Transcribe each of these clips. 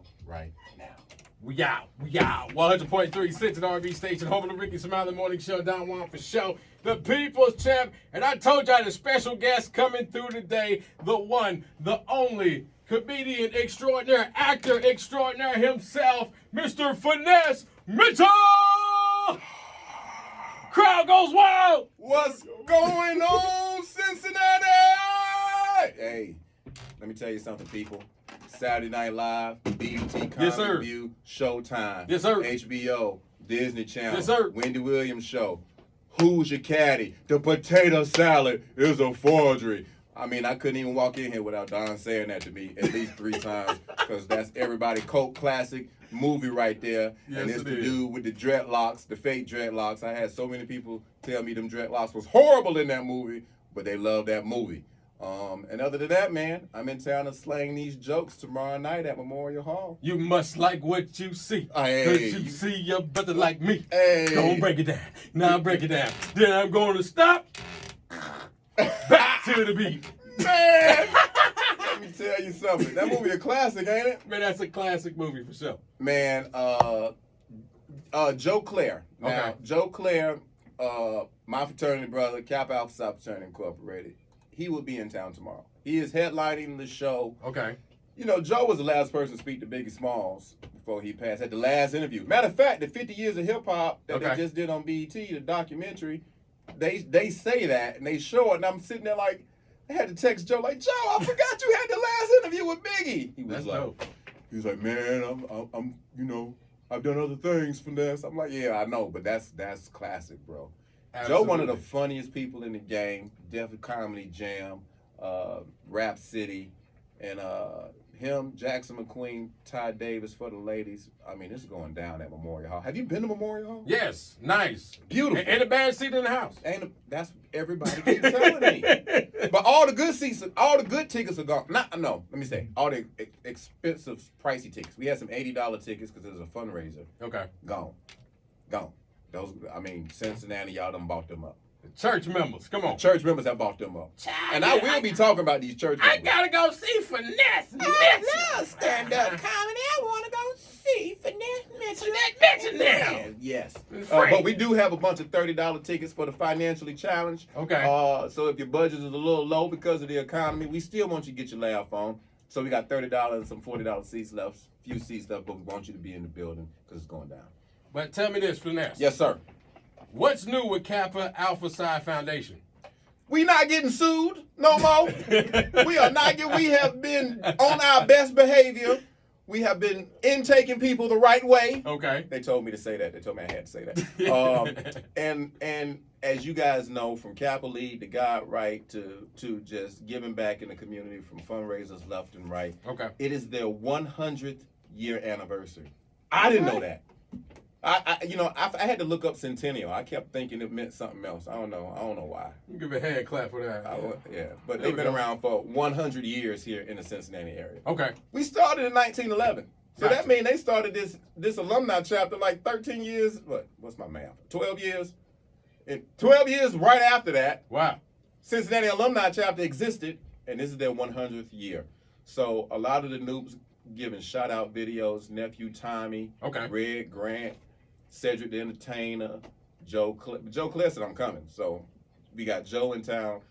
show right now. We out. 100.3 Central R&B station, home of the Ricky Smiley Morning Show. Don Juan Fasho, the People's Champ. And I told you I had a special guest coming through today. The one, the only comedian extraordinaire, actor extraordinaire himself, Mr. Finesse Mitchell! Crowd goes wild! What's going on, Cincinnati? Hey, let me tell you something, people. Saturday Night Live, BET Comedy Yes, sir. Review, Showtime, Yes, sir. HBO, Disney Channel, Yes, sir. Wendy Williams Show. Who's your caddy? The potato salad is a forgery. I mean, I couldn't even walk in here without Don saying that to me at least 3 times, because that's everybody cult classic movie right there. Yes, and it's it the is. dude with the dreadlocks, the fake dreadlocks. I had so many people tell me them dreadlocks was horrible in that movie, but they love that movie. And other than that, man, I'm in town to slang these jokes tomorrow night at Memorial Hall. You must like what you see. Hey. Cause you see your brother like me. Hey. Gonna break it down. Now break it down. Then I'm gonna stop. Back to the beat. Man, let me tell you something. That movie a classic, ain't it? Man, that's a classic movie for sure. Man, Joe Claire. Now, Okay. Joe Claire, my fraternity brother, Kappa Alpha Psi Fraternity Incorporated, he will be in town tomorrow. He is headlining the show. Okay. You know, Joe was the last person to speak to Biggie Smalls before he passed at the last interview. Matter of fact, the 50 Years of Hip Hop that Okay. they just did on BET, the documentary, they say that and they show it, and I'm sitting there like, I had to text Joe like, Joe, I forgot you had the last interview with Biggie. He was That's like, dope. he was like, man, I'm, you know, I've done other things, Finesse. I'm like, yeah, I know, but that's classic, bro. Absolutely. Joe, one of the funniest people in the game, Def Comedy Jam, Rap City, and him, Jackson McQueen, Ty Davis for the ladies. I mean, this is going down at Memorial Hall. Have you been to Memorial Hall? Yes, nice. Beautiful. And a bad seat in the house. That's everybody keeps telling me. But all the good seats, all the good tickets are gone. No, let me say, all the expensive, pricey tickets. We had some $80 tickets because it was a fundraiser. Okay. Gone. Those, I mean, Cincinnati, y'all done bought them up. Church members, come on. Church members have bought them up. And I will be talking about these church members. I gotta go see Finesse Mitchell. I love stand-up comedy. I want to go see Finesse Mitchell. now. Yes. Frank. But we do have a bunch of $30 tickets for the financially challenged. Okay. So if your budget is a little low because of the economy, we still want you to get your laugh on. So we got $30 and some $40 seats left, few seats left, but we want you to be in the building because it's going down. But tell me this, Finesse. Yes, sir. What's new with Kappa Alpha Psi Foundation? We not getting sued no more. We are not getting. We have been on our best behavior. We have been intaking people the right way. Okay. They told me to say that. They told me I had to say that. And as you guys know, from Kappa Lead to God Right to just giving back in the community, from fundraisers left and right. Okay. It is their 100th year anniversary. I didn't know that. I had to look up Centennial. I kept thinking it meant something else. I don't know why. You give a hand clap for that. But There they've we been go. around for 100 years here in the Cincinnati area. Okay. We started in 1911. So Gotcha. that means they started this alumni chapter like 13 years, what's my math? 12 years? And 12 years right after that, Wow. Cincinnati Alumni Chapter existed, and this is their 100th year. So a lot of the noobs giving shout-out videos, Nephew Tommy, Okay. Red Grant, Cedric the Entertainer, Joe Claire said I'm coming. So we got Joe in town.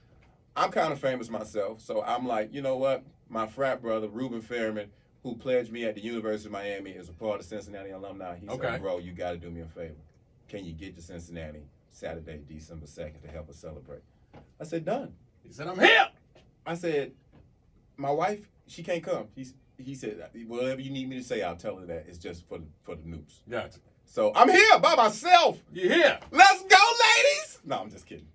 I'm kind of famous myself, so I'm like, you know what? My frat brother, Ruben Fairman, who pledged me at the University of Miami as a part of Cincinnati alumni, he Okay. said, bro, you got to do me a favor. Can you get to Cincinnati Saturday, December 2nd to help us celebrate? I said, done. He said, I'm here. I said, my wife, she can't come. He said, whatever you need me to say, I'll tell her that. It's just for the noobs. Gotcha. So I'm here by myself. You here? Let's go, ladies. No, I'm just kidding.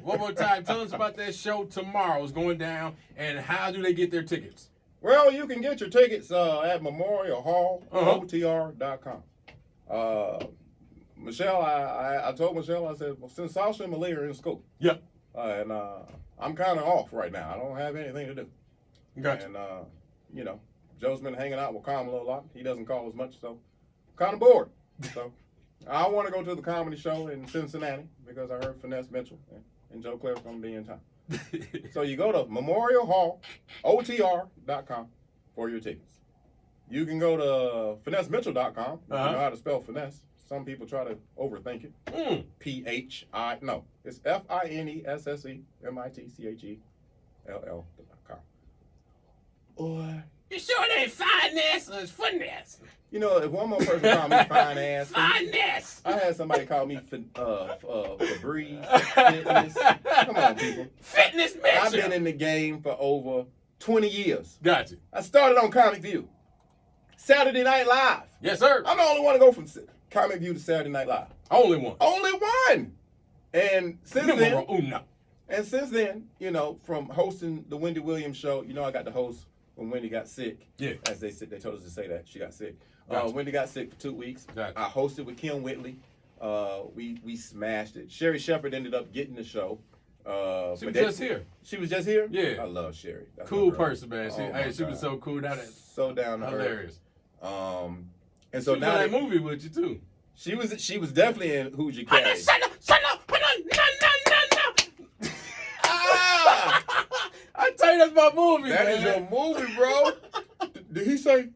One more time, tell us about that show tomorrow. It's going down, and how do they get their tickets? Well, you can get your tickets at Memorial Hall, OTR.com. Michelle, I told Michelle, I said, well, since Sasha and Malia are in school, Yep. and I'm kind of off right now. I don't have anything to do. Gotcha. And, Joe's been hanging out with Kamala a lot. He doesn't call as much, so kind of bored. So I want to go to the comedy show in Cincinnati because I heard Finesse Mitchell and Joe Claire's going to be in town. So you go to Memorial Hall, OTR.com for your tickets. You can go to finessemitchell.com. You Uh-huh. know how to spell finesse. Some people try to overthink it. No, it's FINESSEMITCHELL.com. Or, You sure it ain't finesse or it's finesse? you know, if one more person call me fine ass, Finesse. I had somebody call me Febreze, Fitness. Come on, people. Fitness Mitchell. I've been in the game for over 20 years. Gotcha. I started on Comic View. Saturday Night Live. Yes, sir. I'm the only one to go from Comic View to Saturday Night Live. Only one. Only one. And since Numero uno. you know, from hosting the Wendy Williams show, you know, I got to host when Wendy got sick. Yeah. As they told us to say that she got sick. Gotcha. Wendy got sick for 2 weeks. Gotcha. I hosted with Kim Whitley. We smashed it. Sherry Shepherd ended up getting the show. She was just here. She was just here? Yeah. I love Sherry. That's Cool my girl. person, man. She, Oh my she was God. so cool. That is So down to hilarious. earth. And So so she now was in that movie with you too. she was definitely in Who's Your Caddy. Shut up! No. Ah! I tell you, that's my movie, That man. is your movie, bro. Did he say?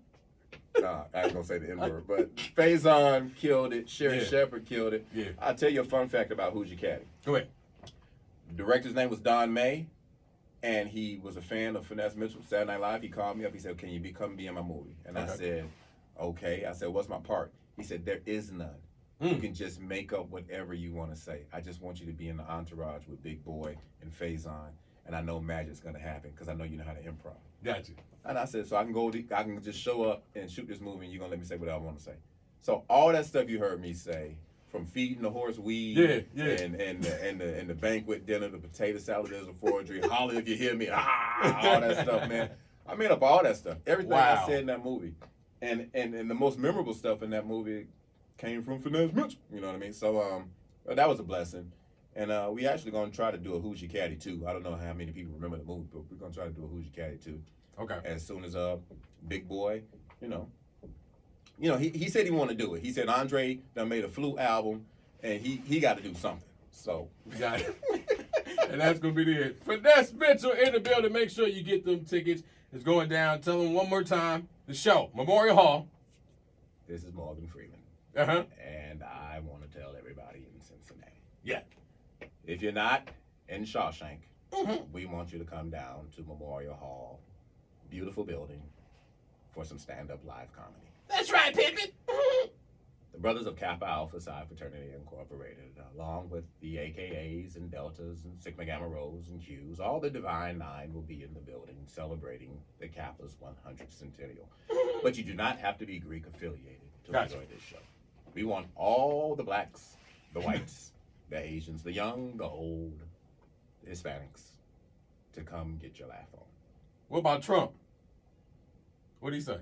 Nah, I ain't gonna say the N-word, but Faison killed it. Sherry Yeah. Shepherd killed it. Yeah. I'll tell you a fun fact about Who's Your Caddy. Go ahead. The director's name was Don May, and he was a fan of Finesse Mitchell. Saturday Night Live, he called me up. He said, "Can you come be in my movie?" And I Okay. said, "Okay." I said, "What's my part?" He said, "There is none. You can just make up whatever you want to say. I just want you to be in the entourage with Big Boy and Faison, and I know magic's gonna happen because I know you know how to improv." Got you. And I said, "So I can just show up and shoot this movie, and you're gonna let me say whatever I want to say." So all that stuff you heard me say, from feeding the horse weed, Yeah. and the banquet dinner, the potato salad as a forgery, holler if you hear me, all that stuff, man. I made up all that stuff, everything Wow. I said in that movie, and the most memorable stuff in that movie came from Finesse Mitchell. You know what I mean? So that was a blessing. And we actually gonna try to do a Who's Your Caddy 2. I don't know how many people remember the movie, but we're gonna try to do a Who's Your Caddy 2. Okay. As soon as Big Boy, you know, he said he wanted to do it. He said Andre done made a Flu album, and he got to do something. So Got it. And that's going to be it. Finesse Mitchell in the building. Make sure you get them tickets. It's going down. Tell them one more time. The show, Memorial Hall. this is Morgan Freeman, Uh-huh. and I want to tell everybody in Cincinnati, Yeah. if you're not in Shawshank, we want you to come down to Memorial Hall, beautiful building, for some stand-up live comedy. That's right, Pippin. The Brothers of Kappa Alpha Psi Fraternity Incorporated, along with the AKAs and Deltas and Sigma Gamma Rhos and Qs, all the Divine Nine will be in the building celebrating the Kappa's 100th centennial. But you do not have to be Greek affiliated to Gotcha. enjoy this show. We want all the blacks, the whites, the Asians, the young, the old, the Hispanics to come get your laugh on. What about Trump? What'd he say?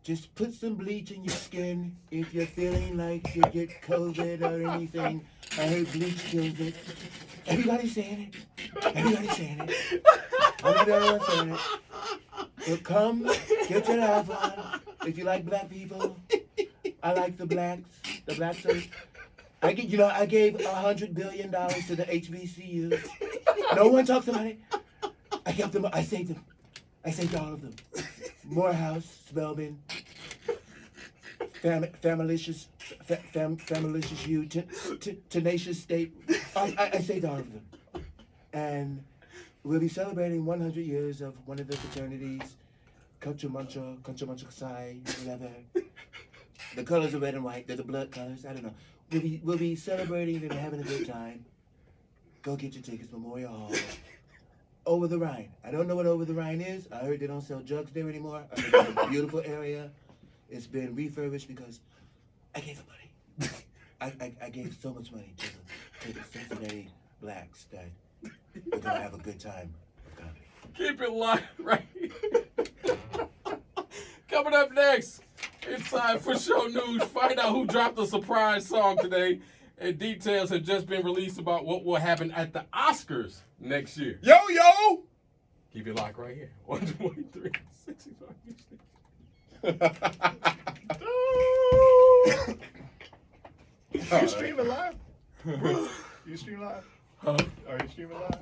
Just put some bleach in your skin if you're feeling like you get COVID or anything. I heard bleach kills it. Everybody's saying it. Everybody's saying it. I'm not the only one saying it. So come, get your laugh on. If you like black people, I like the blacks. The blacks are. I gave $100 billion to the HBCUs. No one talks about it. I kept them. I saved them. I saved all of them. Morehouse, Spelman, Familicious U, Tenacious State. I saved all of them. And we'll be celebrating 100 years of one of the fraternities, Contra Mancha Psi, whatever. The colors are red and white. They're the blood colors. I don't know. We'll be celebrating and having a good time. Go get your tickets, Memorial Hall. Over the Rhine. I don't know what Over the Rhine is. I heard they don't sell drugs there anymore. I heard it's a beautiful area. It's been refurbished because I gave the money. I gave so much money to the Cincinnati blacks that we're going to have a good time with comedy. Keep it live right here. Coming up next, it's time for show news. Find out who dropped a surprise song today. And details have just been released about what will happen at the Oscars next year. Yo, yo! Keep it locked right here. 123 65. You streaming live? You stream live? Huh? Are you streaming live?